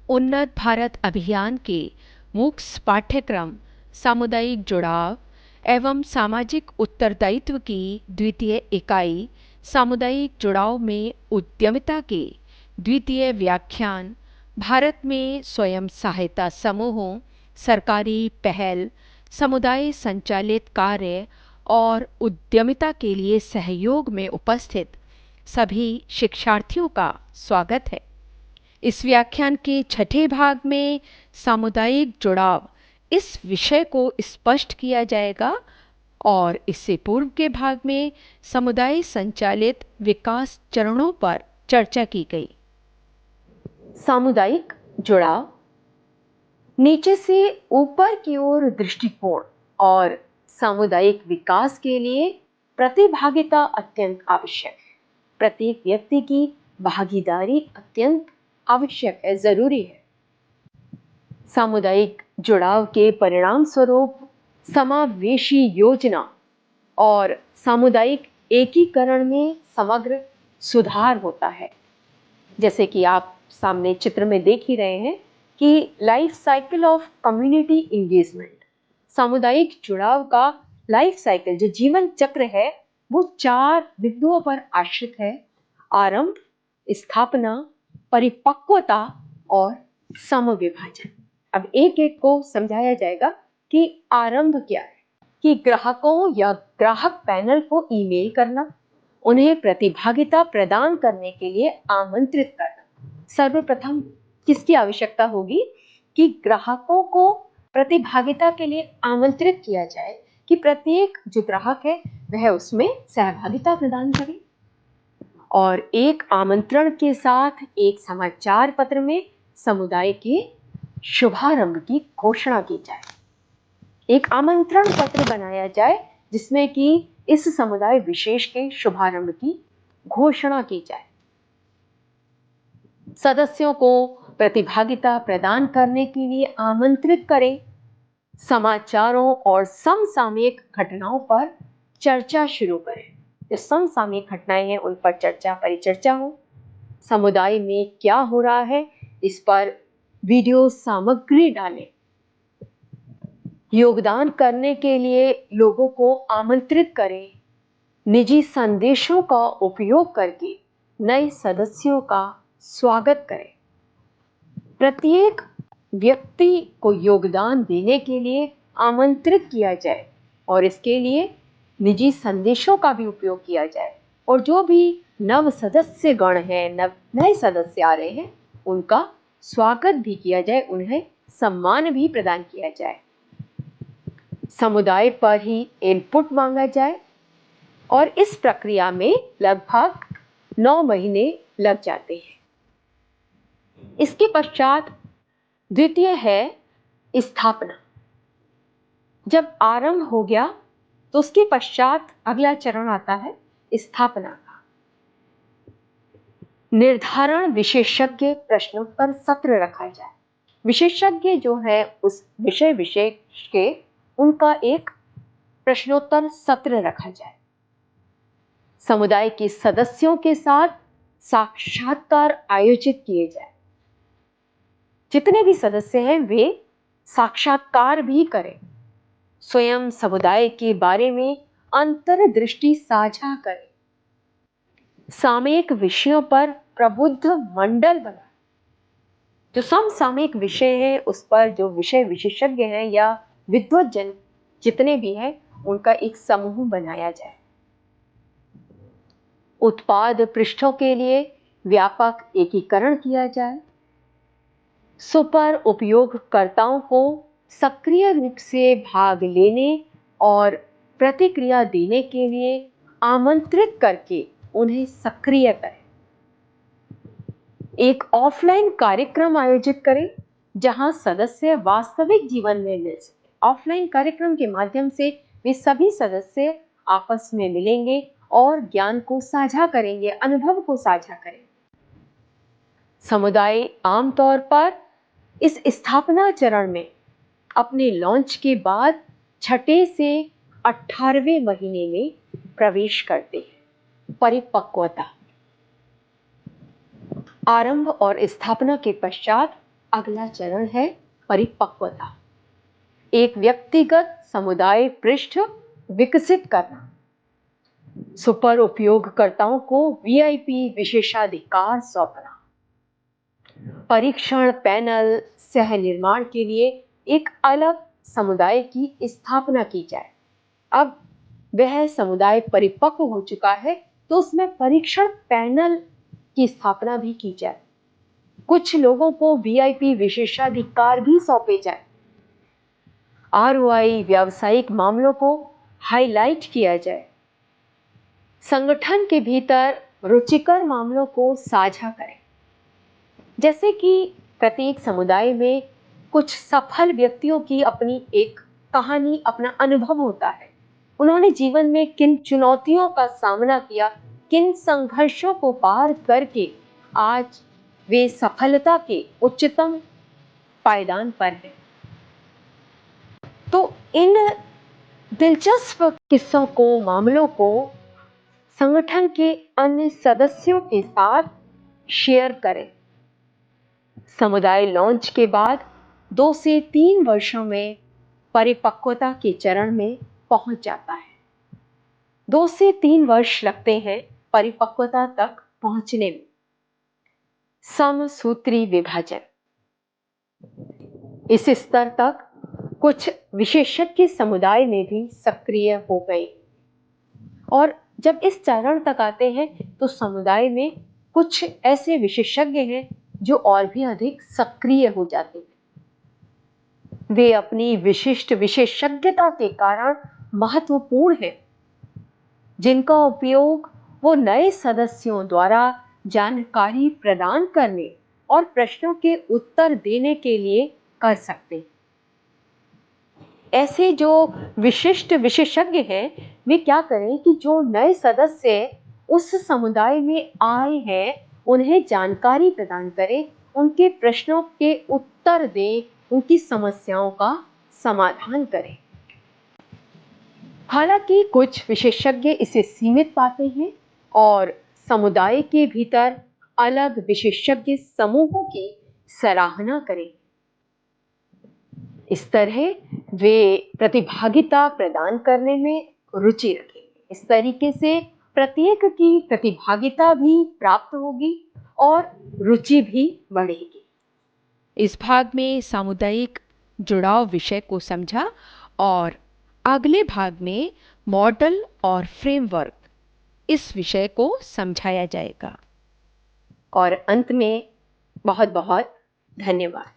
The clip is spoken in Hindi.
उन्नत भारत अभियान के मुख्य पाठ्यक्रम सामुदायिक जुड़ाव एवं सामाजिक उत्तरदायित्व की द्वितीय इकाई सामुदायिक जुड़ाव में उद्यमिता के द्वितीय व्याख्यान भारत में स्वयं सहायता समूहों, सरकारी पहल, समुदाय संचालित कार्य और उद्यमिता के लिए सहयोग में उपस्थित सभी शिक्षार्थियों का स्वागत है। इस व्याख्यान के छठे भाग में सामुदायिक जुड़ाव इस विषय को स्पष्ट किया जाएगा और इससे पूर्व के भाग में समुदाय संचालित विकास चरणों पर चर्चा की गई। सामुदायिक जुड़ाव नीचे से ऊपर की ओर दृष्टिकोण और सामुदायिक विकास के लिए प्रतिभागिता अत्यंत आवश्यक है। प्रत्येक व्यक्ति की भागीदारी अत्यंत आवश्यक है, जरूरी है। सामुदायिक जुड़ाव के परिणाम स्वरूप समावेशी योजना और सामुदायिक एकीकरण में समग्र सुधार होता है। जैसे कि आप सामने चित्र में देख ही रहे हैं कि life cycle of community engagement, सामुदायिक जुड़ाव का लाइफ साइकिल, जो जीवन चक्र है, वो 4 बिंदुओं पर आश्रित है: आरंभ, स्थापना, परिपक्वता और समविभाजन। अब एक एक को समझाया जाएगा कि आरंभ क्या है। कि ग्राहकों या ग्राहक पैनल को ईमेल करना, उन्हें प्रतिभागिता प्रदान करने के लिए आमंत्रित करना। सर्वप्रथम किसकी आवश्यकता होगी कि ग्राहकों को प्रतिभागिता के लिए आमंत्रित किया जाए कि प्रत्येक जो ग्राहक है वह उसमें सहभागिता प्रदान करे। और एक आमंत्रण के साथ एक समाचार पत्र में समुदाय के शुभारंभ की घोषणा की जाए। एक आमंत्रण पत्र बनाया जाए जिसमें कि इस समुदाय विशेष के शुभारंभ की घोषणा की जाए। सदस्यों को प्रतिभागिता प्रदान करने के लिए आमंत्रित करें। समाचारों और समसामयिक घटनाओं पर चर्चा शुरू करें। जो समसामयिक घटनाएं हैं उन पर परिचर्चा हो। समुदाय में क्या हो रहा है इस पर वीडियो सामग्री डालें। योगदान करने के लिए लोगों को आमंत्रित करें। निजी संदेशों का उपयोग करके नए सदस्यों का स्वागत करें। प्रत्येक व्यक्ति को योगदान देने के लिए आमंत्रित किया जाए और इसके लिए निजी संदेशों का भी उपयोग किया जाए। और जो भी नव सदस्य गण हैं, नए सदस्य आ रहे हैं, उनका स्वागत भी किया जाए, उन्हें सम्मान भी प्रदान किया जाए। समुदाय पर ही इनपुट मांगा जाए और इस प्रक्रिया में लगभग 9 महीने लग जाते हैं। इसके पश्चात द्वितीय है स्थापना। जब आरंभ हो गया तो उसके पश्चात अगला चरण आता है स्थापना का। निर्धारण विशेषज्ञ प्रश्नोत्तर सत्र रखा जाए। विशेषज्ञ जो है उस विषय विशेष के, उनका एक प्रश्नोत्तर सत्र रखा जाए। समुदाय के सदस्यों के साथ साक्षात्कार आयोजित किए जाए। जितने भी सदस्य हैं वे साक्षात्कार भी करें। स्वयं समुदाय के बारे में अंतर्दृष्टि साझा करें। सामयिक विषयों पर प्रबुद्ध मंडल बनाएं। जो समसामयिक विषय है उस पर जो विषय विशेषज्ञ हैं या विद्वज्जन जितने भी हैं उनका एक समूह बनाया जाए। उत्पाद पृष्ठों के लिए व्यापक एकीकरण किया जाए। सुपर उपयोगकर्ताओं को सक्रिय रूप से भाग लेने और प्रतिक्रिया देने के लिए आमंत्रित करके उन्हें सक्रिय करें। एक ऑफलाइन कार्यक्रम आयोजित करें जहां सदस्य वास्तविक जीवन में मिल सके। ऑफलाइन कार्यक्रम के माध्यम से वे सभी सदस्य आपस में मिलेंगे और ज्ञान को साझा करेंगे, अनुभव को साझा करेंगे। समुदाय आमतौर पर इस स्थापना चरण में अपने लॉन्च के बाद 6 से 18वें महीने में प्रवेश करते हैं। परिपक्वता। आरंभ और स्थापना के पश्चात अगला चरण है परिपक्वता। एक व्यक्तिगत समुदाय पृष्ठ विकसित करना, सुपर उपयोगकर्ताओं को वीआईपी विशेषाधिकार सौंपना, परीक्षण पैनल सह निर्माण के लिए एक अलग समुदाय की स्थापना की जाए। अब वह समुदाय परिपक्व हो चुका है तो उसमें परीक्षण पैनल की स्थापना भी की जाए। कुछ लोगों को वीआईपी विशेषाधिकार भी सौंपे जाए। आरओआई व्यावसायिक मामलों को हाईलाइट किया जाए। संगठन के भीतर रुचिकर मामलों को साझा करें। जैसे कि प्रत्येक समुदाय में कुछ सफल व्यक्तियों की अपनी एक कहानी, अपना अनुभव होता है। उन्होंने जीवन में किन चुनौतियों का सामना किया, किन संघर्षों को पार करके आज वे सफलता के उच्चतम पायदान पर हैं। तो इन दिलचस्प किस्सों को, मामलों को संगठन के अन्य सदस्यों के साथ शेयर करें। समुदाय लॉन्च के बाद 2 से 3 वर्षों में परिपक्वता के चरण में पहुंच जाता है। 2 से 3 वर्ष लगते हैं परिपक्वता तक पहुंचने में। समसूत्री विभाजन, इस स्तर तक कुछ विशेषज्ञ समुदाय में भी सक्रिय हो गए और जब इस चरण तक आते हैं तो समुदाय में कुछ ऐसे विशेषज्ञ हैं जो और भी अधिक सक्रिय हो जाते हैं। वे अपनी विशिष्ट विशेषज्ञता के कारण महत्वपूर्ण हैं, जिनका उपयोग वो नए सदस्यों द्वारा जानकारी प्रदान करने और प्रश्नों के उत्तर देने के लिए कर सकते हैं। ऐसे जो विशिष्ट विशेषज्ञ हैं, वे क्या करें कि जो नए सदस्य उस समुदाय में आए हैं, उन्हें जानकारी प्रदान करें, उनके प्रश्नों के उत्तर दें, उनकी समस्याओं का समाधान करें। हालांकि कुछ विशेषज्ञ इसे सीमित पाते हैं और समुदाय के भीतर अलग विशेषज्ञ समूहों की सराहना करें। इस तरह वे प्रतिभागिता प्रदान करने में रुचि रखेंगे। इस तरीके से प्रत्येक की प्रतिभागिता भी प्राप्त होगी और रुचि भी बढ़ेगी। इस भाग में सामुदायिक जुड़ाव विषय को समझा और अगले भाग में मॉडल और फ्रेमवर्क इस विषय को समझाया जाएगा। और अंत में बहुत बहुत धन्यवाद।